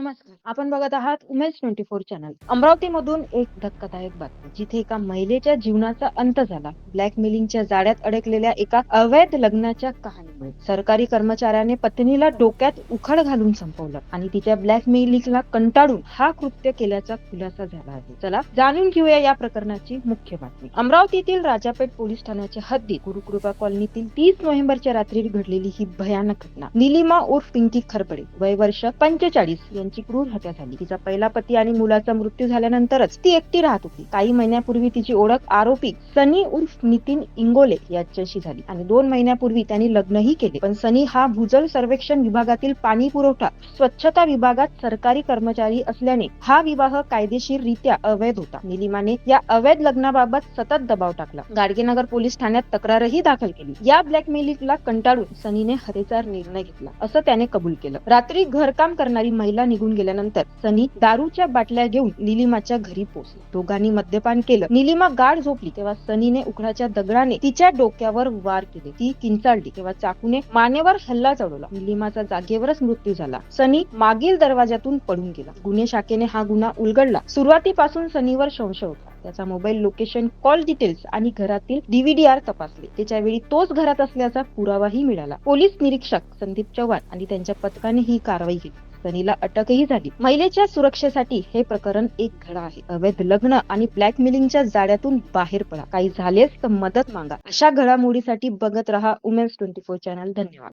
नमस्कार. आपण बघत आहात उमेश 24 चॅनल. अमरावतीमधून एक धक्कादायक बातमी, जिथे एका महिलेच्या जीवनाचा अंत झाला. ब्लॅकमेलिंगच्या जाळ्यात अडकलेल्या एका अवैध लग्नाच्या कहाणीमुळे सरकारी कर्मचाऱ्याने पत्नीला डोक्यात उखळ घालून संपवलं आणि तिच्या ब्लॅकमेलिंगला कंटाळून हा कृत्य केल्याचा खुलासा झाला आहे. चला जाणून घेऊया या प्रकरणाची मुख्य बातमी. अमरावतीतील राजापेठ पोलीस ठाण्याच्या हद्दीत गुरुकृपा कॉलनीतील 30 नोव्हेंबरच्या रात्री घडलेली ही भयानक घटना. निलिमा उर्फ पिंकी खरबडे, वय वर्ष 45, यांची क्रूर हत्या झाली. तिचा पहिला पती आणि मुलाचा मृत्यू झाल्यानंतरच ती एकटी राहत होती. काही महिन्यापूर्वी तिची ओळख आरोपी सनी उर्फ नितीन इंगोले याच्याशी झाली आणि 2 महिन्यापूर्वी त्यांनी लग्नही केले. पण सनी हा भूजल सर्वेक्षण विभागातील पाणी पुरवठा स्वच्छता विभागात सरकारी कर्मचारी असल्याने हा विवाह कायदेशीररित्या अवैध होता. निलिमाने या अवैध लग्नाबाबत सतत दबाव टाकला. गाडगेनगर पोलीस ठाण्यात तक्रारही दाखल केली. या ब्लॅकमेलिंगला कंटाळून सनीने हत्येचा निर्णय घेतला असं त्याने कबूल केलं. रात्री घरकाम करणारी महिला निघून गेल्यानंतर सनी दारूच्या बाटल्या घेऊन निलिमाच्या घरी पोहोचला. दोघांनी मद्यपान केलं. निलिमा गाढ झोपली तेव्हा सनीने उखळाच्या दगडाने तिच्या डोक्यावर वार केले. ती किंचाळली तेव्हा चाकूने मानेवर हल्ला चढवला. निलिमाचा जागेवरच मृत्यू झाला. सनी मागील दरवाजातून पडून गेला. गुन्हे शाखेने हा गुन्हा उलगडला. सुरुवातीपासून सनीवर संशय होता. त्याचा मोबाईल लोकेशन, कॉल डिटेल्स आणि घरातील DVDR तपासले. त्याच्या वेळी तोच घरात असल्याचा पुरावाही मिळाला. पोलीस निरीक्षक संदीप चव्हाण आणि त्यांच्या पथकाने ही कारवाई केली. सनीला अटकही झाली. महिलेच्या सुरक्षेसाठी हे प्रकरण एक धडा आहे. अवैध लग्न आणि ब्लॅकमेलिंगच्या जाळ्यातून बाहेर पडा. काही झालेच तर मदत मागा. अशा घडामोडीसाठी बघत रहा उमेश 24 चॅनल. धन्यवाद.